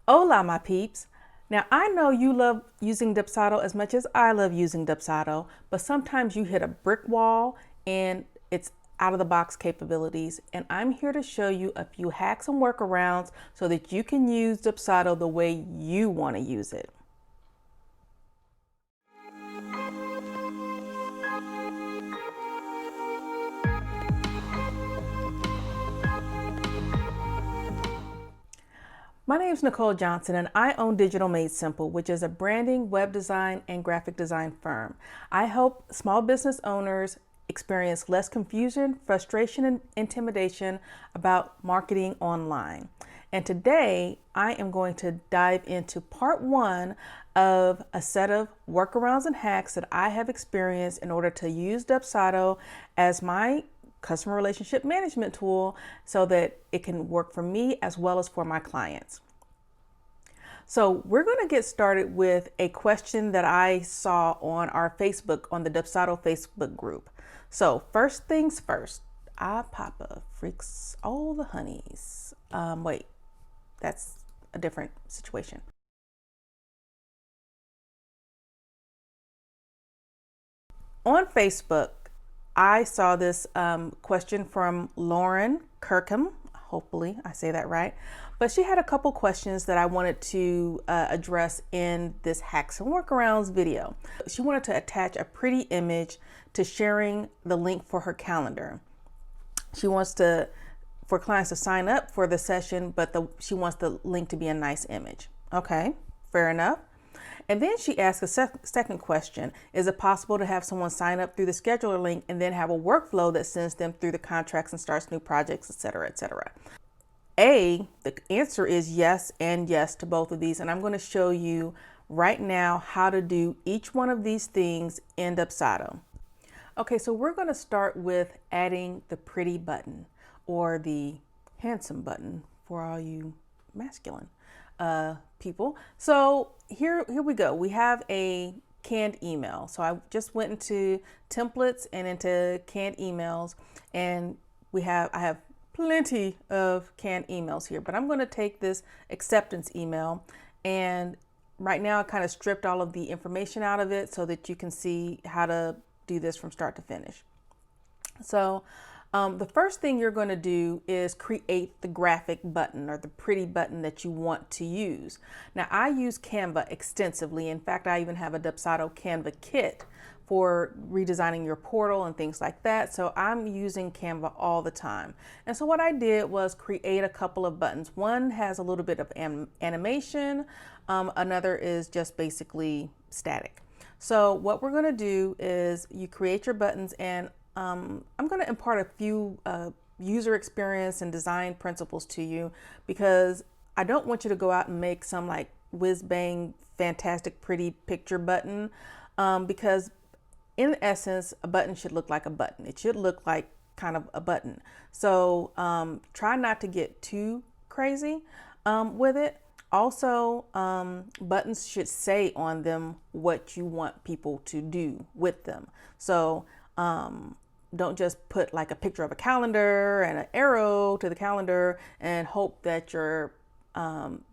Hola, my peeps. Now, I know you love using Dubsado as much as I love using Dubsado, but sometimes you hit a brick wall and it's out of the box capabilities. And I'm here to show you a few hacks and workarounds so that you can use Dubsado the way you want to use it. My name is Nicole Johnson and I own Digital Made Simple, which is a branding, web design, and graphic design firm. I help small business owners experience less confusion, frustration, and intimidation about marketing online. And today I am going to dive into part one of a set of workarounds and hacks that I have experienced in order to use Dubsado as my customer relationship management tool so that it can work for me as well as for my clients. So we're going to get started with a question that I saw on our Facebook, on the Dubsado Facebook group. So first things first, Papa freaks all the honeys. Wait, that's a different situation. On Facebook, I saw this question from Lauren Kirkham. Hopefully I say that right. But she had a couple questions that I wanted to address in this Hacks and Workarounds video. She wanted to attach a pretty image to sharing the link for her calendar. She wants for clients to sign up for the session, but she wants the link to be a nice image. Okay, fair enough. And then she asked a second question. Is it possible to have someone sign up through the scheduler link and then have a workflow that sends them through the contracts and starts new projects, et cetera, et cetera? The answer is yes and yes to both of these. And I'm going to show you right now how to do each one of these things in Dubsado. Okay, so we're going to start with adding the pretty button or the handsome button for all you masculine people. So here we go. We have a canned email. So I just went into templates and into canned emails, and I have plenty of canned emails here, but I'm going to take this acceptance email, and right now I kind of stripped all of the information out of it so that you can see how to do this from start to finish. So the first thing you're going to do is create the graphic button or the pretty button that you want to use. Now, I use Canva extensively. In fact, I even have a Dubsado Canva Kit for redesigning your portal and things like that. So I'm using Canva all the time. And so what I did was create a couple of buttons. One has a little bit of animation. Another is just basically static. So what we're going to do is you create your buttons, and I'm going to impart a few user experience and design principles to you, because I don't want you to go out and make some like whiz bang fantastic pretty picture button, because in essence a button should look like a button. It should look like kind of a button. So try not to get too crazy with it. Also, buttons should say on them what you want people to do with them. So don't just put like a picture of a calendar and an arrow to the calendar and hope that your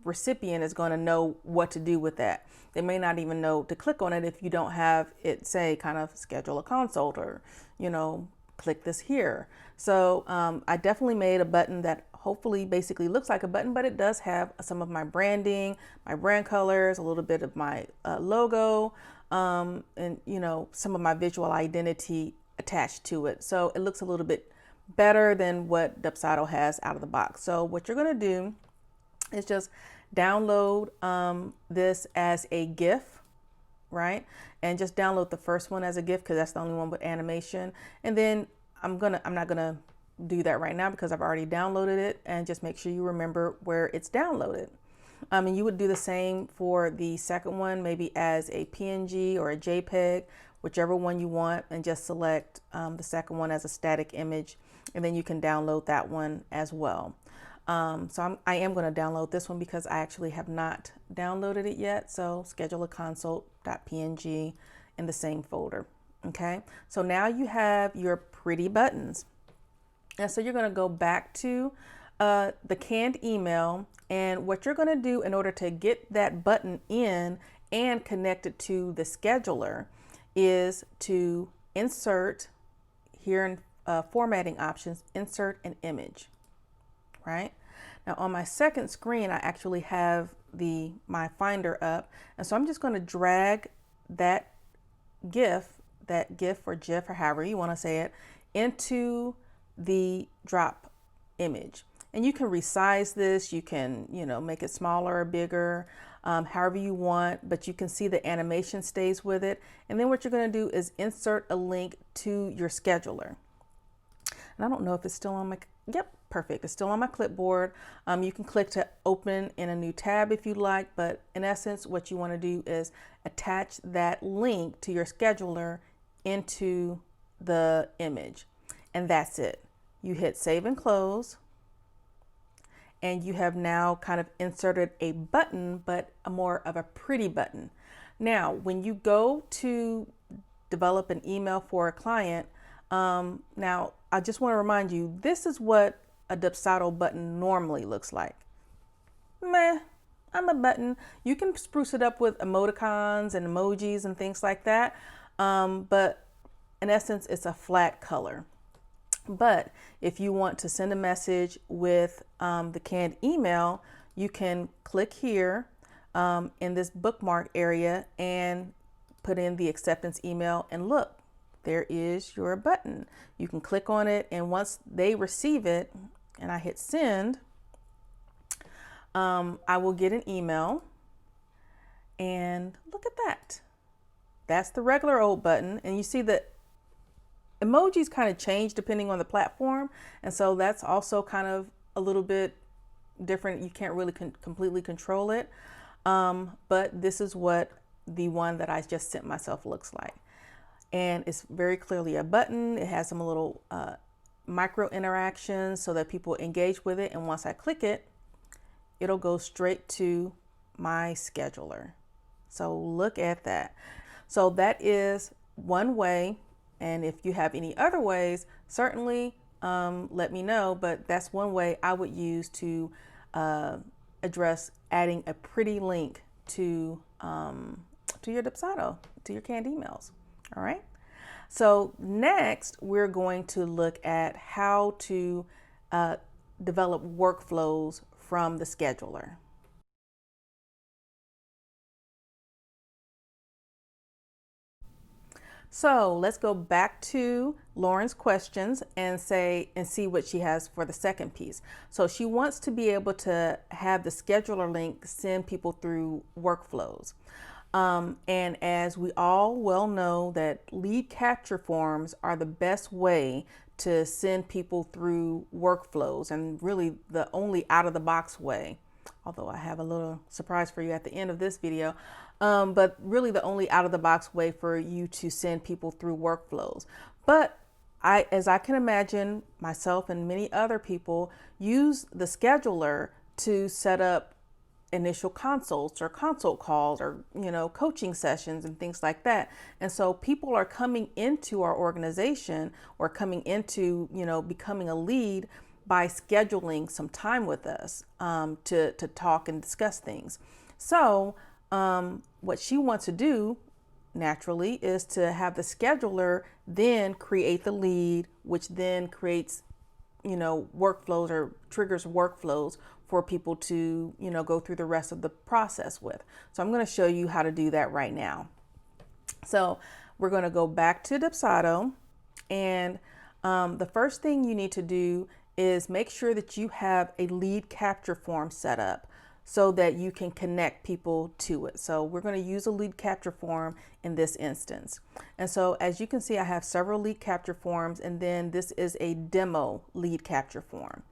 recipient is going to know what to do with that. They may not even know to click on it if you don't have it say kind of schedule a consult or, click this here. So I definitely made a button that hopefully basically looks like a button, but it does have some of my branding, my brand colors, a little bit of my logo, and some of my visual identity attached to it. So it looks a little bit better than what Dubsado has out of the box. So what you're going to do is just download this as a GIF, right? And just download the first one as a GIF because that's the only one with animation. And then I'm not gonna do that right now because I've already downloaded it, and just make sure you remember where it's downloaded. And you would do the same for the second one, maybe as a PNG or a JPEG, whichever one you want, and just select the second one as a static image, and then you can download that one as well. So I am going to download this one because I actually have not downloaded it yet. So schedule a consult.png in the same folder. Okay, so now you have your pretty buttons. And so you're going to go back to the canned email, and what you're going to do in order to get that button in and connect it to the scheduler is to insert here in formatting options, insert an image, right? Now on my second screen, I actually have my Finder up, and so I'm just going to drag that GIF or GIF or however you want to say it into the drop image. And you can resize this, you can, make it smaller or bigger, however you want, but you can see the animation stays with it. And then what you're going to do is insert a link to your scheduler. And I don't know if it's still on my, yep, perfect. It's still on my clipboard. You can click to open in a new tab if you like, but in essence, what you want to do is attach that link to your scheduler into the image. And that's it. You hit save and close, and you have now kind of inserted a button, but more of a pretty button. Now, when you go to develop an email for a client, now I just want to remind you, this is what a Dubsado button normally looks like. Meh, I'm a button. You can spruce it up with emoticons and emojis and things like that, but in essence, it's a flat color. But if you want to send a message with the canned email, you can click here in this bookmark area and put in the acceptance email, and look, there is your button. You can click on it, and once they receive it and I hit send, I will get an email, and look at that. That's the regular old button, and you see that emojis kind of change depending on the platform, and so that's also kind of a little bit different. You can't really completely control it, but this is what the one that I just sent myself looks like. And it's very clearly a button. It has some little micro interactions so that people engage with it, and once I click it, it'll go straight to my scheduler. So look at that. So that is one way. And if you have any other ways, certainly let me know. But that's one way I would use to address adding a pretty link to your Dubsado, to your canned emails. All right. So next, we're going to look at how to develop workflows from the scheduler. So let's go back to Lauren's questions and see what she has for the second piece. So she wants to be able to have the scheduler link send people through workflows. And as we all well know, that lead capture forms are the best way to send people through workflows, and really the only out of the box way. Although I have a little surprise for you at the end of this video, but really the only out of the box way for you to send people through workflows. But as I can imagine, myself and many other people use the scheduler to set up initial consults or consult calls or, coaching sessions and things like that. And so people are coming into our organization or coming into, becoming a lead by scheduling some time with us to talk and discuss things. So what she wants to do naturally is to have the scheduler then create the lead, which then creates, workflows or triggers workflows for people to, go through the rest of the process with. So I'm going to show you how to do that right now. So we're going to go back to Dubsado, and the first thing you need to do is make sure that you have a lead capture form set up so that you can connect people to it. So we're going to use a lead capture form in this instance. And so as you can see, I have several lead capture forms, and then this is a demo lead capture form.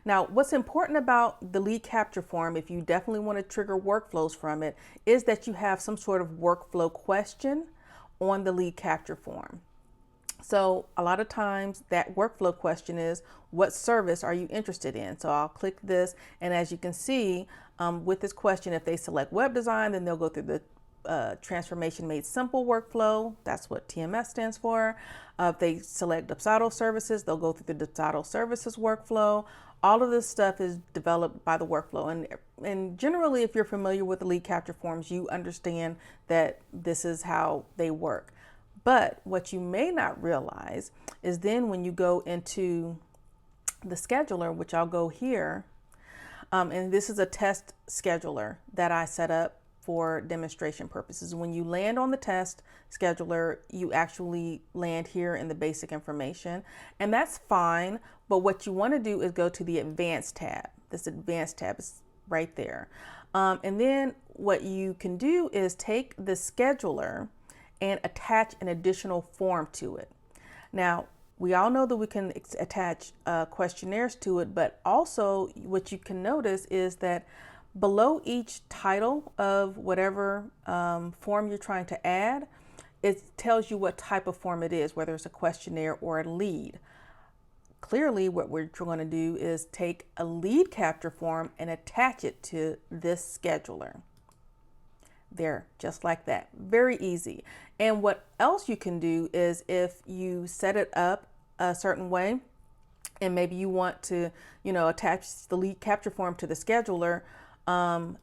Now, what's important about the lead capture form, if you definitely want to trigger workflows from it, is that you have some sort of workflow question on the lead capture form. So a lot of times that workflow question is, what service are you interested in? So I'll click this, and as you can see, with this question, if they select web design, then they'll go through the transformation made simple workflow. That's what TMS stands for. If they select Dubsado services, they'll go through the Dubsado services workflow. All of this stuff is developed by the workflow. And generally, if you're familiar with the lead capture forms, you understand that this is how they work. But what you may not realize is then when you go into the scheduler, which I'll go here, and this is a test scheduler that I set up for demonstration purposes. When you land on the test scheduler, you actually land here in the basic information, and that's fine. But what you want to do is go to the advanced tab. This advanced tab is right there. And then what you can do is take the scheduler and attach an additional form to it. Now, we all know that we can attach questionnaires to it, but also what you can notice is that below each title of whatever form you're trying to add, it tells you what type of form it is, whether it's a questionnaire or a lead. Clearly, what we're going to do is take a lead capture form and attach it to this scheduler. There, just like that. Very easy. And what else you can do is if you set it up a certain way, and maybe you want to, attach the lead capture form to the scheduler,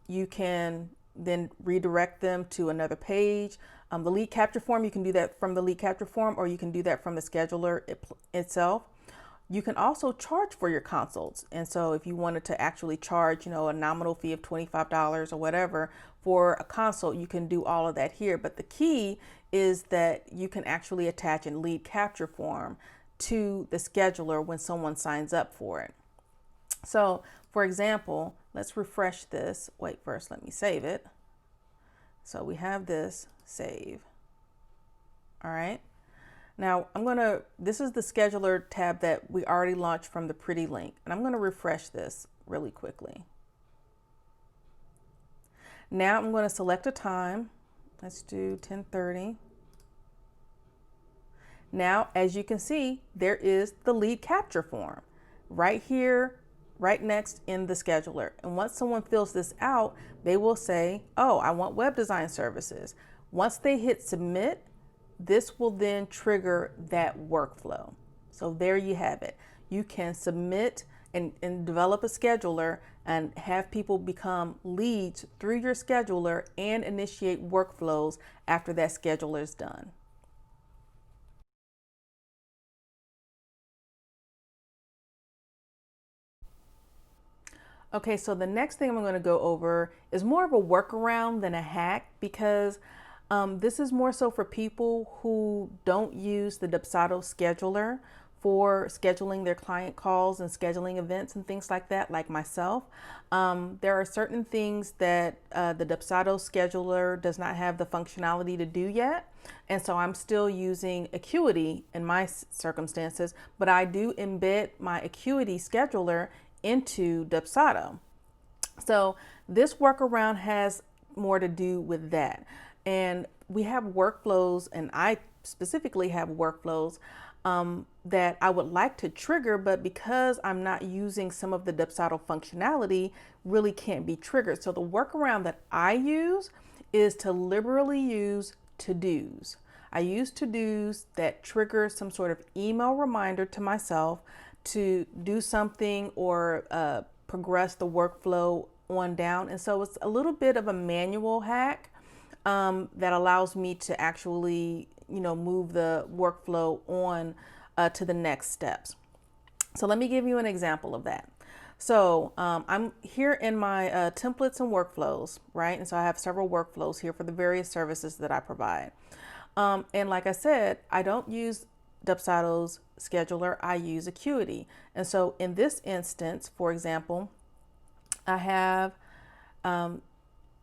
you can then redirect them to another page. The lead capture form, you can do that from the lead capture form, or you can do that from the scheduler itself. You can also charge for your consults. And so if you wanted to actually charge, a nominal fee of $25 or whatever for a consult, you can do all of that here. But the key is that you can actually attach a lead capture form to the scheduler when someone signs up for it. So for example, let's refresh this. Wait, first, let me save it. So we have this, save. All right. Now this is the scheduler tab that we already launched from the pretty link, and I'm going to refresh this really quickly. Now I'm going to select a time. Let's do 10:30. Now, as you can see, there is the lead capture form right here, right next in the scheduler. And once someone fills this out, they will say, oh, I want web design services. Once they hit submit, this will then trigger that workflow. So there you have it. You can submit and develop a scheduler and have people become leads through your scheduler and initiate workflows after that scheduler is done. Okay, so the next thing I'm going to go over is more of a workaround than a hack, because this is more so for people who don't use the Dubsado scheduler for scheduling their client calls and scheduling events and things like that, like myself. There are certain things that the Dubsado scheduler does not have the functionality to do yet. And so I'm still using Acuity in my circumstances, but I do embed my Acuity scheduler into Dubsado. So this workaround has more to do with that. And we have workflows, and I specifically have workflows that I would like to trigger, but because I'm not using some of the Dubsado functionality, really can't be triggered. So the workaround that I use is to liberally use to-dos. I use to-dos that trigger some sort of email reminder to myself to do something or progress the workflow on down. And so it's a little bit of a manual hack that allows me to actually, move the workflow on to the next steps. So let me give you an example of that. So I'm here in my templates and workflows, right? And so I have several workflows here for the various services that I provide. And like I said, I don't use Dubsado's scheduler, I use Acuity. And so in this instance, for example, I have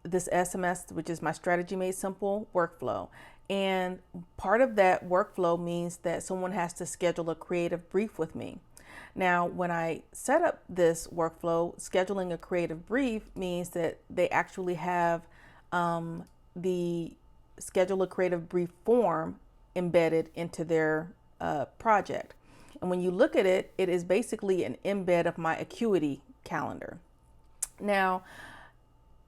this SMS, which is my Strategy Made Simple workflow. And part of that workflow means that someone has to schedule a creative brief with me. Now, when I set up this workflow, scheduling a creative brief means that they actually have the schedule a creative brief form embedded into their project. And when you look at it, it is basically an embed of my Acuity calendar. Now,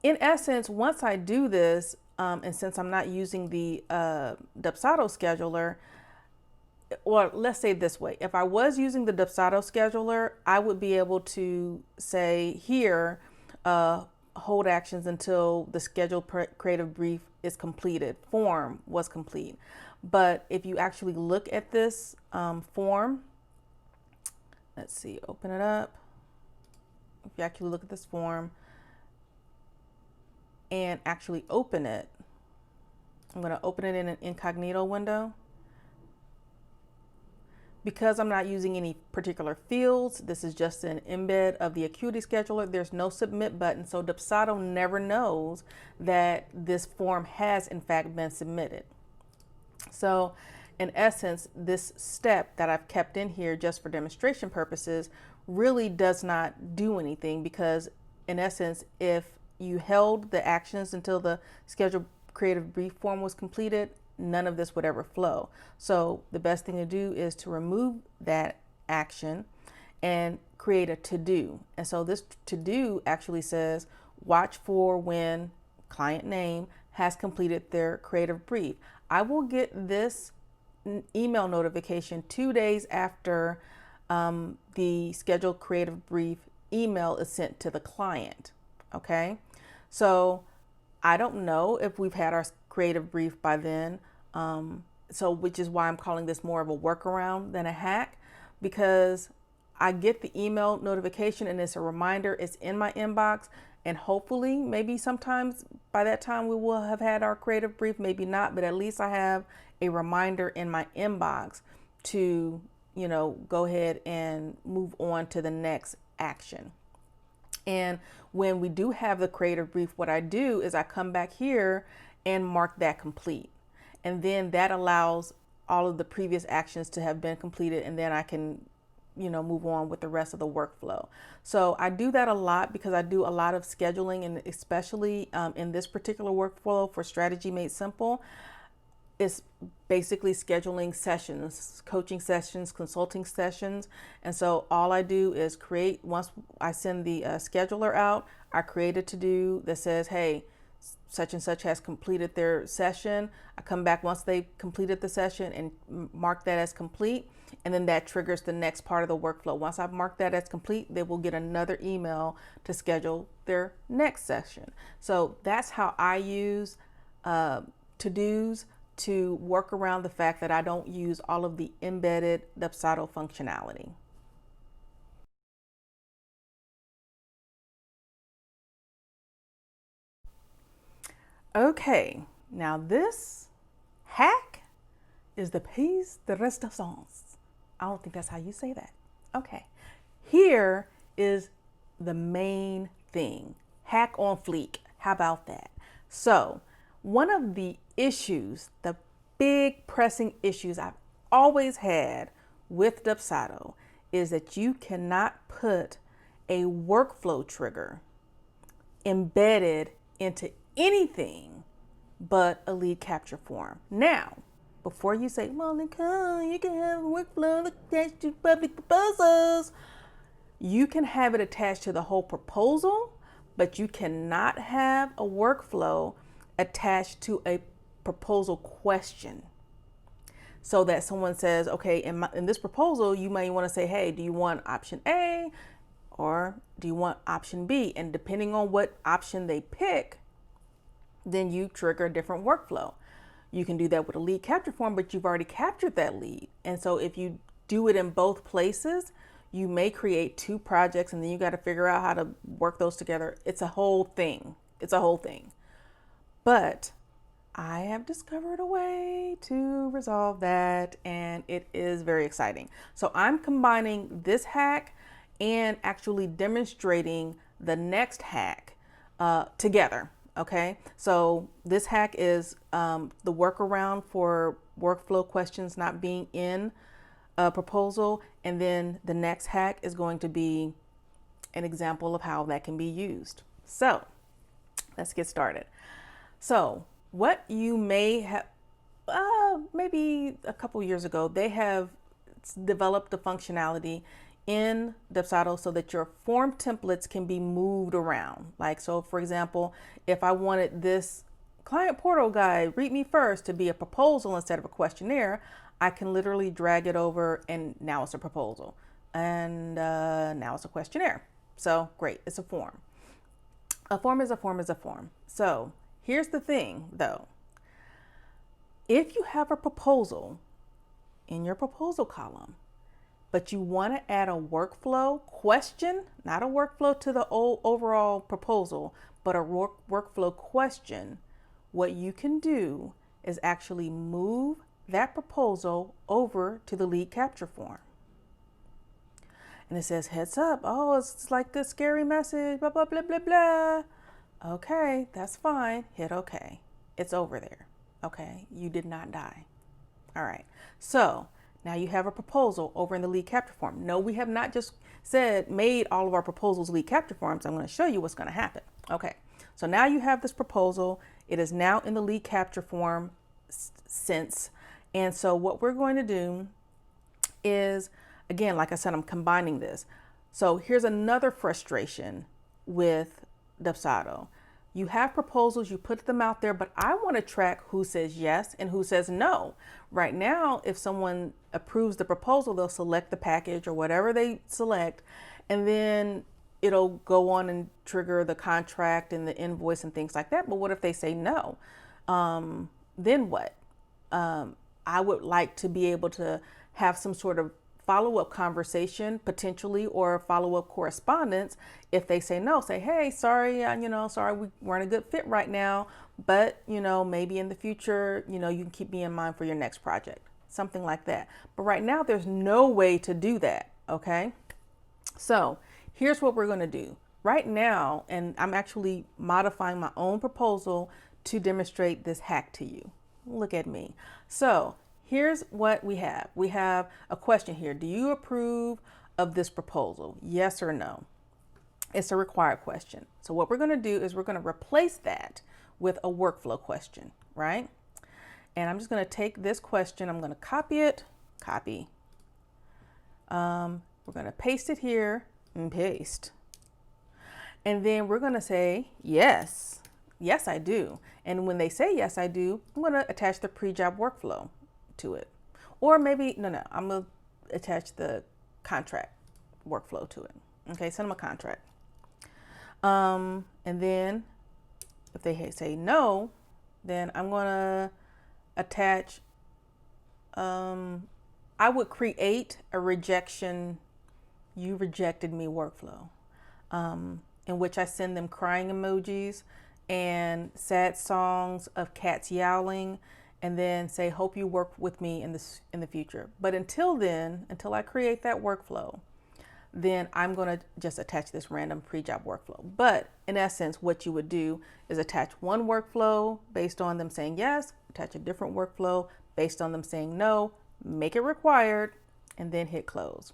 in essence, once I do this, and since I'm not using the Dubsado scheduler, or let's say it this way, if I was using the Dubsado scheduler, I would be able to say here, hold actions until the scheduled creative brief is completed, form was complete. But if you actually look at this form, let's see, open it up. If you actually look at this form and actually open it, I'm going to open it in an incognito window. Because I'm not using any particular fields, this is just an embed of the Acuity scheduler. There's no submit button, so Dubsado never knows that this form has in fact been submitted. So in essence, this step that I've kept in here just for demonstration purposes really does not do anything, because in essence, if you held the actions until the scheduled creative brief form was completed, none of this would ever flow. So the best thing to do is to remove that action and create a to-do. And so this to-do actually says, watch for when client name has completed their creative brief. I will get this email notification 2 days after the scheduled creative brief email is sent to the client. Okay, so I don't know if we've had our creative brief by then. So which is why I'm calling this more of a workaround than a hack, because I get the email notification and it's a reminder, it's in my inbox, and hopefully maybe sometimes by that time we will have had our creative brief, maybe not, but at least I have a reminder in my inbox to, you know, go ahead and move on to the next action. And when we do have the creative brief, what I do is I come back here and mark that complete. And then that allows all of the previous actions to have been completed, and then I can, you know, move on with the rest of the workflow. So I do that a lot because I do a lot of scheduling, and especially in this particular workflow for Strategy Made Simple, it's basically scheduling sessions, coaching sessions, consulting sessions. And so all I do is create, once I send the scheduler out, I create a to-do that says, hey, such and such has completed their session. I come back once they completed the session and mark that as complete. And then that triggers the next part of the workflow. Once I've marked that as complete, they will get another email to schedule their next session. So that's how I use to-dos to work around the fact that I don't use all of the embedded Dubsado functionality. Okay, now this hack is the piece de resistance. I don't think that's how you say that. Okay, here is the main thing. Hack on fleek. How about that? So one of the issues, the big pressing issues I've always had with Dubsado is that you cannot put a workflow trigger embedded into anything but a lead capture form. Now, before you say, well, Nicole, you can have a workflow attached to public proposals, you can have it attached to the whole proposal, but you cannot have a workflow attached to a proposal question. So that someone says, okay, in this proposal, you may want to say, hey, do you want option A or do you want option B? And depending on what option they pick, then you trigger a different workflow. You can do that with a lead capture form, but you've already captured that lead. And so if you do it in both places, you may create two projects and then you got to figure out how to work those together. It's a whole thing. It's a whole thing. But I have discovered a way to resolve that, and it is very exciting. So I'm combining this hack and actually demonstrating the next hack together. Okay, so this hack is the workaround for workflow questions not being in a proposal, and then the next hack is going to be an example of how that can be used. So let's get started. So what you may have, maybe a couple years ago, they have developed a functionality in Dubsado so that your form templates can be moved around. Like, so for example, if I wanted this client portal guide, read me first, to be a proposal instead of a questionnaire, I can literally drag it over and now it's a proposal. And now it's a questionnaire. So great, it's a form. A form is a form is a form. So here's the thing though. If you have a proposal in your proposal column, but you want to add a workflow question, not a workflow to the overall proposal, but a workflow question, what you can do is actually move that proposal over to the lead capture form. And it says, heads up, oh, it's like a scary message, blah, blah, blah, blah, blah. Okay, that's fine. Hit okay. It's over there. Okay, you did not die. All right, so now you have a proposal over in the lead capture form. No, we have not just made all of our proposals lead capture forms. I'm going to show you what's going to happen. Okay, so now you have this proposal. It is now in the lead capture form sense. And so what we're going to do is, again, like I said, I'm combining this. So here's another frustration with Dubsado. You have proposals, you put them out there, but I want to track who says yes and who says no. Right now, if someone approves the proposal, they'll select the package or whatever they select, and then it'll go on and trigger the contract and the invoice and things like that. But what if they say no? Then what? I would like to be able to have some sort of follow-up conversation potentially, or follow-up correspondence. If they say no, say, hey, sorry, sorry, we weren't a good fit right now, but maybe in the future, you can keep me in mind for your next project, something like that. But right now there's no way to do that. Okay. So here's what we're going to do right now. And I'm actually modifying my own proposal to demonstrate this hack to you. Look at me. So here's what we have. We have a question here. Do you approve of this proposal? Yes or no? It's a required question. So what we're going to do is we're going to replace that with a workflow question, right? And I'm just going to take this question. I'm going to copy it, copy. We're going to paste it here and paste. And then we're going to say, yes, yes, I do. And when they say, yes, I do, I'm going to attach the pre-job workflow to it. Or maybe, no, I'm going to attach the contract workflow to it. Okay, send them a contract. And then if they say no, then I'm going to attach, I would create a rejection, you rejected me workflow, in which I send them crying emojis and sad songs of cats yowling, and then say, hope you work with me in the future. But until then, until I create that workflow, then I'm going to just attach this random pre-job workflow. But in essence, what you would do is attach one workflow based on them saying yes, attach a different workflow based on them saying no, make it required, and then hit close.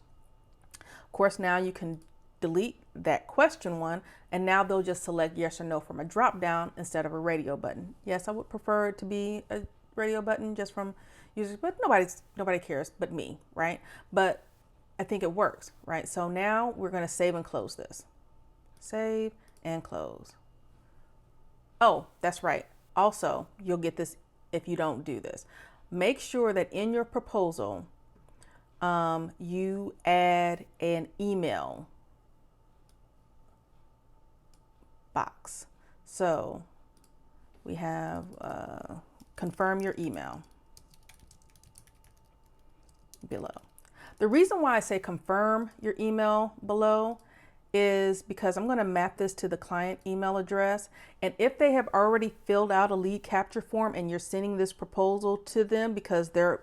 Of course, now you can delete that question one, and now they'll just select yes or no from a drop down instead of a radio button. Yes, I would prefer it to be a radio button just from users, but nobody cares but me, right? But I think it works, right? So now we're going to save and close this. Save and close. Oh, that's right. Also, you'll get this if you don't do this. Make sure that in your proposal, you add an email box. So we have confirm your email below. The reason why I say confirm your email below is because I'm going to map this to the client email address. And if they have already filled out a lead capture form and you're sending this proposal to them because the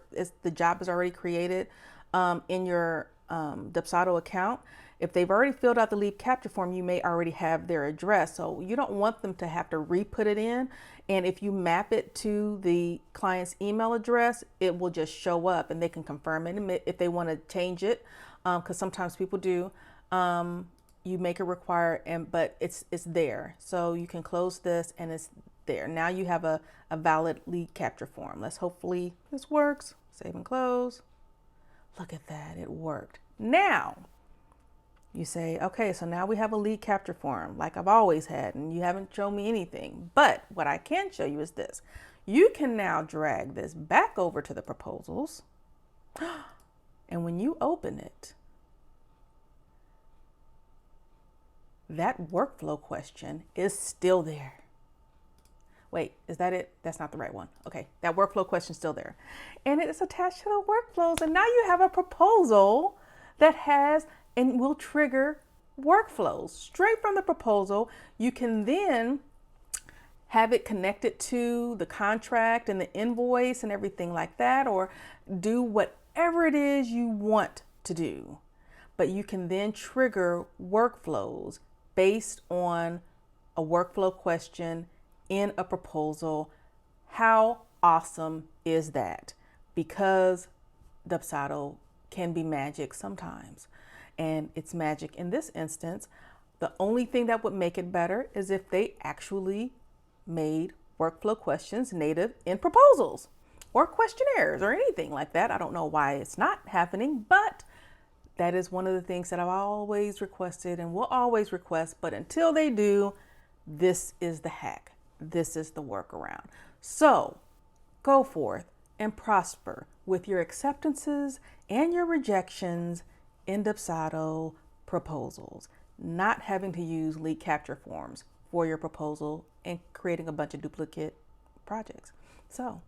job is already created in your Dubsado account, if they've already filled out the lead capture form, you may already have their address. So you don't want them to have to re-put it in. And if you map it to the client's email address, it will just show up and they can confirm it. If they want to change it, because sometimes people do, you make it required, but it's there. So you can close this and it's there. Now you have a valid lead capture form. Hopefully this works. Save and close. Look at that, it worked. Now you say, okay, so now we have a lead capture form like I've always had, and you haven't shown me anything. But what I can show you is this. You can now drag this back over to the proposals, And when you open it, that workflow question is still there. Wait, is that it? That's not the right one. Okay, that workflow question is still there. And it is attached to the workflows. And now you have a proposal that has and will trigger workflows straight from the proposal. You can then have it connected to the contract and the invoice and everything like that, or do whatever it is you want to do. But you can then trigger workflows based on a workflow question in a proposal. How awesome is that? Because Dubsado can be magic sometimes, and it's magic in this instance. The only thing that would make it better is if they actually made workflow questions native in proposals or questionnaires or anything like that. I don't know why it's not happening, but that is one of the things that I've always requested and will always request. But until they do, this is the hack. This is the workaround. So go forth and prosper with your acceptances and your rejections in Dubsado proposals, not having to use lead capture forms for your proposal and creating a bunch of duplicate projects. So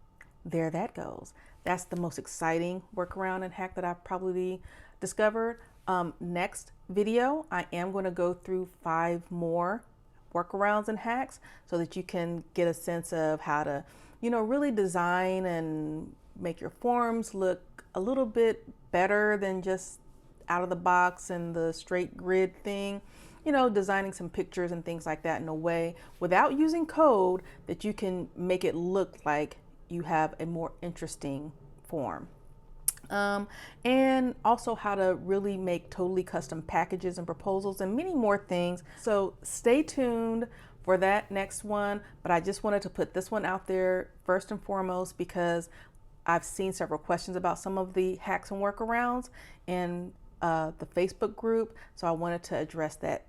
there that goes. That's the most exciting workaround and hack that I've probably discovered. Next video, I am going to go through 5 more workarounds and hacks so that you can get a sense of how to, really design and make your forms look a little bit better than just out of the box and the straight grid thing. Designing some pictures and things like that in a way without using code that you can make it look like you have a more interesting form. And also how to really make totally custom packages and proposals and many more things. So stay tuned for that next one. But I just wanted to put this one out there first and foremost because I've seen several questions about some of the hacks and workarounds in the Facebook group. So I wanted to address that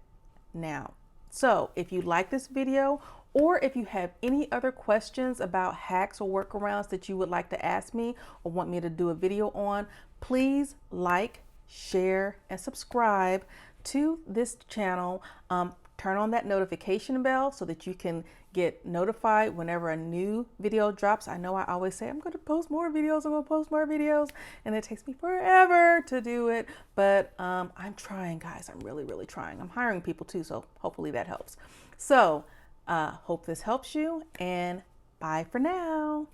now. So if you like this video, or if you have any other questions about hacks or workarounds that you would like to ask me or want me to do a video on, please like, share, and subscribe to this channel. Turn on that notification bell so that you can get notified whenever a new video drops. I know I always say I'm going to post more videos, and it takes me forever to do it, but I'm trying, guys. I'm really, really trying. I'm hiring people too, so hopefully that helps. So hope this helps you, and bye for now.